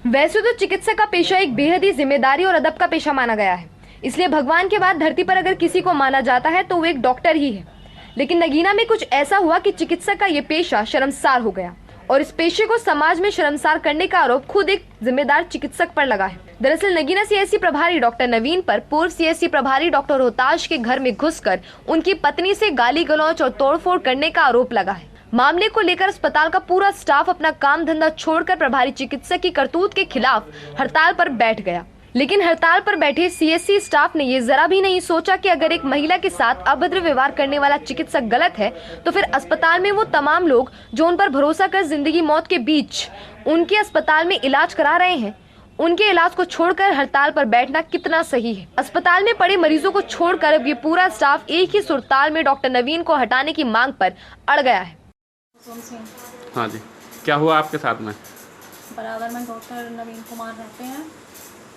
वैसे तो चिकित्सक का पेशा एक बेहद ही जिम्मेदारी और अदब का पेशा माना गया है, इसलिए भगवान के बाद धरती पर अगर किसी को माना जाता है तो वो एक डॉक्टर ही है। लेकिन नगीना में कुछ ऐसा हुआ कि चिकित्सक का ये पेशा शर्मसार हो गया और इस पेशे को समाज में शर्मसार करने का आरोप खुद एक जिम्मेदार चिकित्सक पर लगा है। दरअसल नगीना सीएससी प्रभारी डॉक्टर नवीन पर पूर्व सीएससी प्रभारी डॉक्टर रोहताश के घर में घुसकर उनकी पत्नी से गाली गलौज और तोड़फोड़ करने का आरोप लगा है। मामले को लेकर अस्पताल का पूरा स्टाफ अपना काम धंधा छोड़कर प्रभारी चिकित्सक की करतूत के खिलाफ हड़ताल पर बैठ गया। लेकिन हड़ताल पर बैठे सीएससी स्टाफ ने ये जरा भी नहीं सोचा कि अगर एक महिला के साथ अभद्र व्यवहार करने वाला चिकित्सक गलत है तो फिर अस्पताल में वो तमाम लोग जो उन पर भरोसा कर जिंदगी मौत के बीच उनके अस्पताल में इलाज करा रहे हैं, उनके इलाज को छोड़कर हड़ताल पर बैठना कितना सही है। अस्पताल में पड़े मरीजों को छोड़कर अब ये पूरा स्टाफ एक ही सुरताल में डॉक्टर नवीन को हटाने की मांग पर अड़ गया है। हाँ जी, क्या हुआ आपके साथ में? बराबर में डॉक्टर नवीन कुमार रहते हैं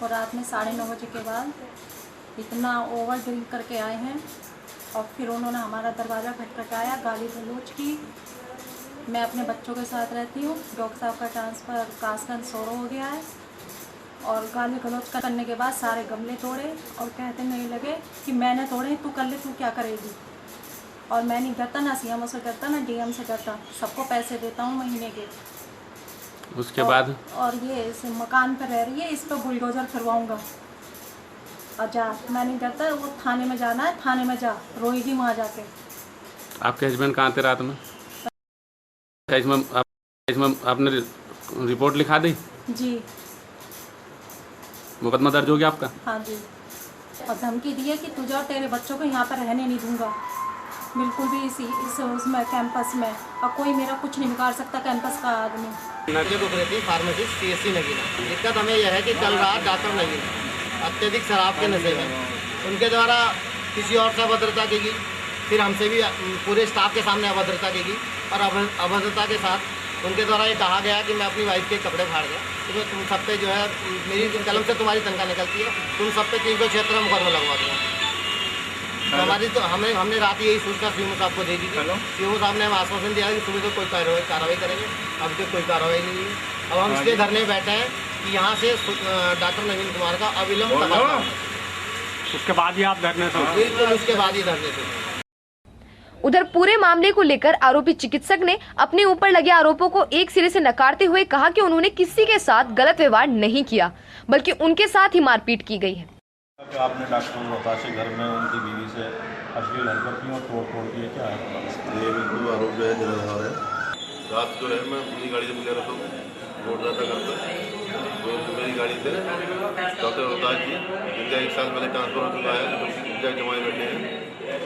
और रात में 9:30 बजे के बाद इतना ओवर ड्रिंक करके आए हैं और फिर उन्होंने हमारा दरवाज़ा खटखटाया, गाली गलौज की। मैं अपने बच्चों के साथ रहती हूँ। डॉक्टर साहब का ट्रांसफ़र कासगंज सोरो हो गया है और गाली गलौज करने के बाद सारे गमले तोड़े और कहते नहीं लगे कि मैंने तोड़े, तू कर ले, तू क्या करेगी। और मैं नहीं करता, ना सीएमओ से करता, ना डीएम से करता, सबको पैसे देता हूँ महीने के। उसके बाद और ये इस मकान पर रह रही है, इस पर बुलडोजर फिरवाऊंगा। और जा, मैं नहीं करता, वो थाने में जाना है, थाने में जा, रोएगी वहाँ जाके। आपके हस्बैंड कहाँ थे रात में? आपने रिपोर्ट लिखा दी? जी। मुकदमा दर्ज हो गया आपका? हाँ जी। और धमकी दी है कि तुझे और तेरे बच्चों को यहाँ पर रहने नहीं दूंगा बिल्कुल भी। इस उसमें कैंपस में और कोई मेरा कुछ नहीं बिगाड़ सकता कैंपस का आदमी। नजर रुक रही थी फार्मासिस्ट सीएससी नगीना। दिक्कत हमें यह है कि कल रात डॉक्टर नगीना अत्यधिक शराब के नशे में उनके द्वारा किसी और से अभद्रता की गई, फिर हमसे भी पूरे स्टाफ के सामने अभद्रता की गई और अभद्रता के साथ उनके द्वारा ये कहा गया कि मैं अपनी वाइफ के कपड़े फाड़ गया, तो तुम सब पे जो है मेरी कलम से तुम्हारी तनख्वाह निकलती है, तुम सब पे 306 में मुकदमा लगवा दूँगा। हमारी तो हमने रात यही सूचना सीएमओ साहब को दे दी थी। सीएमओ साहब ने हमें आश्वासन दिया कि सुबह तो कोई कार्रवाई करेंगे। अभी तक कोई कार्रवाई नहीं हुई। अब हम इसलिए धरने में बैठे हैं कि यहाँ से डॉक्टर नवीन कुमार का अविलंब तबादला। उसके बाद ही आप धरने से? बिल्कुल, उसके बाद ही धरने से। उधर पूरे मामले को लेकर आरोपी चिकित्सक ने अपने ऊपर लगे आरोपों को एक सिरे से नकारते हुए कहा कि उन्होंने किसी के साथ गलत व्यवहार नहीं किया, बल्कि उनके साथ ही मारपीट की गई है। आपने डॉक्टर रोहताश के घर में उनकी बीवी से अश्लील हरकत की और तोड़ दिए, क्या है? ये बिल्कुल आरोप जो है निराधार है। रात जो है मैं अपनी गाड़ी से मिला रहा था, रोड रहा था घर पर, तो मेरी गाड़ी से डॉक्टर रोहताश जी जिनका 1 साल पहले ट्रांसफर हो चुका है, जमाए बैठे हैं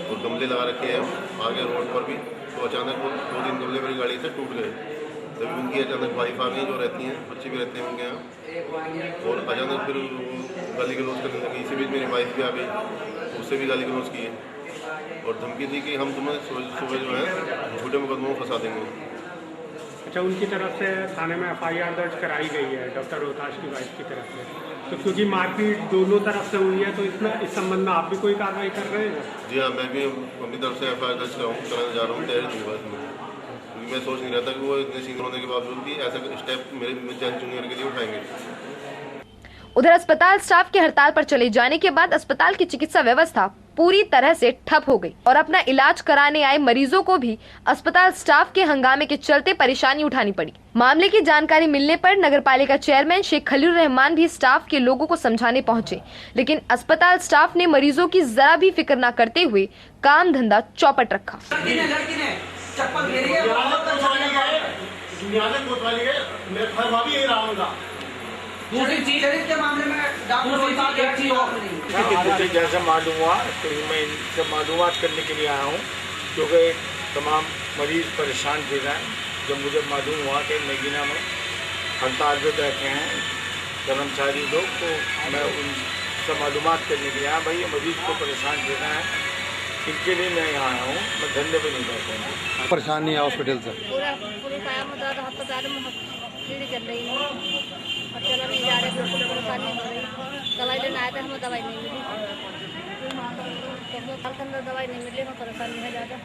और गमले लगा रखे हैं आगे रोड पर भी। तो अचानक वो 2-3 गमले मेरी गाड़ी से टूट गए। तभी उनकी अचानक वाइफ आ गई जो रहती हैं, बच्चे भी रहते हैं उनके यहाँ, और अचानक फिर गाली गलौज करने लगी। इसी बीच मेरी वाइफ भी आ गई, उससे भी गाली गलौज की है और धमकी दी कि हम तुम्हें सुबह जो है झूठे मुकदमों में फंसा देंगे। अच्छा, उनकी तरफ से थाने में FIR दर्ज कराई गई है डॉक्टर रोहताश की वाइफ की तरफ से, तो क्योंकि मारपीट दोनों तरफ से हुई है तो इसमें इस संबंध में आप भी कोई कार्रवाई कर रहे हैं? जी हाँ, मैं भी अपनी तरफ से FIR दर्ज कराने जा रहा हूँ, तैयारी दूँगा इसमें, क्योंकि मैं सोच नहीं रहा था कि वो इतने सीनियर होने के बावजूद भी ऐसा स्टेप मेरे जूनियर के लिए उठाएंगे। उधर अस्पताल स्टाफ के हड़ताल पर चले जाने के बाद अस्पताल की चिकित्सा व्यवस्था पूरी तरह से ठप हो गई और अपना इलाज कराने आए मरीजों को भी अस्पताल स्टाफ के हंगामे के चलते परेशानी उठानी पड़ी। मामले की जानकारी मिलने पर नगरपालिका चेयरमैन शेख खलील रहमान भी स्टाफ के लोगों को समझाने पहुंचे, लेकिन अस्पताल स्टाफ ने मरीजों की जरा भी फिक्र न करते हुए काम धंधा चौपट रखा। दूसरी चीज के मामले में मुझे जैसे मालूम हुआ तो मैं इनसे मालूमात करने के लिए आया हूँ, क्योंकि तमाम मरीज परेशान थे रहे हैं। जब मुझे मालूम हुआ कि नगीना में हड़ताल पे बैठे हैं कर्मचारी लोग, तो मैं उनसे मालूमात करने के लिए आया। भाई ये मरीज को परेशान दे रहे हैं, इनके लिए मैं यहाँ आया हूँ, मैं धंधे पर नहीं बैठा हूँ। परेशान नहीं है हॉस्पिटल से? दवाई लेने आए थे, हमें दवाई नहीं मिली, दवाई नहीं मिली, हमें परेशानी है ज़्यादा।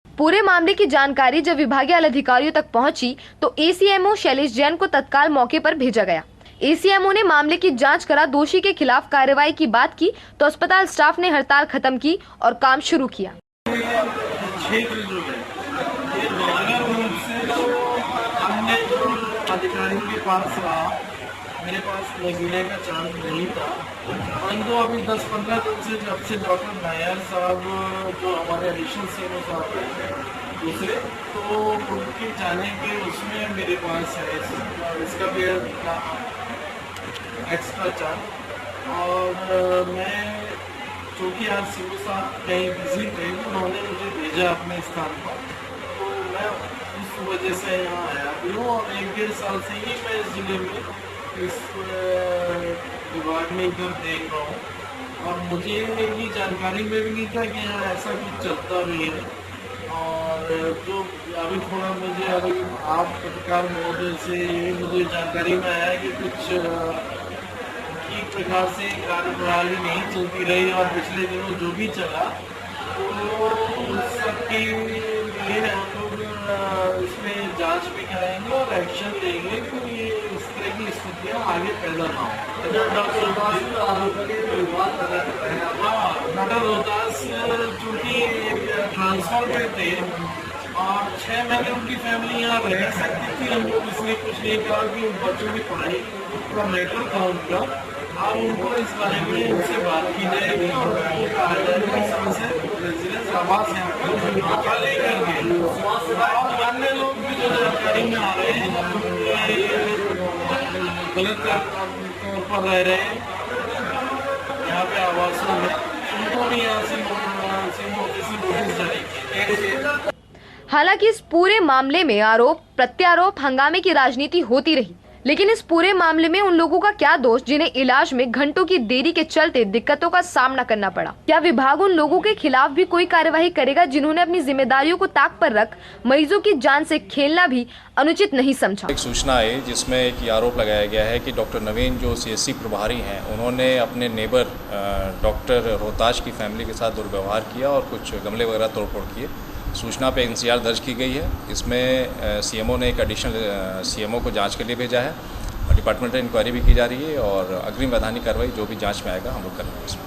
पूरे मामले की जानकारी जब विभागीय अधिकारियों तक पहुंची तो ACMO शैलेश जैन को तत्काल मौके पर भेजा गया, एसीएमओ ने मामले की जांच करा दोषी के खिलाफ कार्रवाई की बात की तो अस्पताल स्टाफ ने हड़ताल खत्म की और काम शुरू किया। क्षेत्र जो है ये बेहतर रूप से तो हमने जो अधिकारियों के पास रहा, मेरे पास नगीने का चांस नहीं था, परंतु अभी 10-15 दिन से जब से डॉक्टर नायर साहब जो हमारे एडिशनल सीएमओ साहब हैं दूसरे, तो उनके जाने के उसमें मेरे पास है इसका भी एक्स्ट्रा चार्ज। और मैं चूँकि आज सीएमओ साहब कहीं बिजी थे, उन्होंने मुझे भेजा अपने स्थान पर, तो मैं उस वजह से यहाँ आया भी हूँ। और 1-1.5 साल से ही मैं इस जिले में इस विभाग में इधर देख रहा हूँ और मुझे ये जानकारी में भी नहीं था कि यहाँ ऐसा कुछ चलता भी है। और जो अभी थोड़ा मुझे अभी आप पत्रकार महोदय से मुझे जानकारी में आया कि कुछ एक प्रकार से कार्यप्रणाली नहीं चलती रही और पिछले दिनों जो भी चला तो उस सबके लिए हम लोग इसमें जांच भी कराएंगे और एक्शन लेंगे कि ये इस तरह की स्थितियाँ आगे पैदा ना हो। डॉक्टर रोहतास चूँकि ट्रांसफर पे थे और 6 महीने उनकी फैमिली यहाँ रह सकती थी, हम लोग इसलिए कुछ नहीं कहा कि बच्चों की पढ़ाई का मैटर था उनका। अब उनको इस बारे में उनसे बात की जाएगी और उनका रेजिडेंस आवास यहाँ पर लेकर के और अन्य लोग भी जो जानकारी में आ रहे हैं गलत तौर पर रह रहे हैं यहाँ पे आवासों में, उनको भी यहाँ से नोटिस जारी किया। हालांकि इस पूरे मामले में आरोप प्रत्यारोप हंगामे की राजनीति होती रही, लेकिन इस पूरे मामले में उन लोगों का क्या दोष जिन्हें इलाज में घंटों की देरी के चलते दिक्कतों का सामना करना पड़ा? क्या विभाग उन लोगों के खिलाफ भी कोई कार्यवाही करेगा जिन्होंने अपनी जिम्मेदारियों को ताक पर रख मरीजों की जान से खेलना भी अनुचित नहीं समझा? एक सूचना आई जिसमें एक आरोप लगाया गया है कि डॉक्टर नवीन जो सीएससी प्रभारी हैं उन्होंने अपने नेबर डॉक्टर रोहताश की फैमिली के साथ दुर्व्यवहार किया और कुछ गमले वगैरह तोड़फोड़ किए। सूचना पे एनसीआर दर्ज की गई है। इसमें सीएमओ ने एक एडिशनल सीएमओ को जांच के लिए भेजा है और डिपार्टमेंटल इंक्वायरी भी की जा रही है और अग्रिम वैधानिक कार्रवाई जो भी जांच में आएगा हम लोग करेंगे इसमें।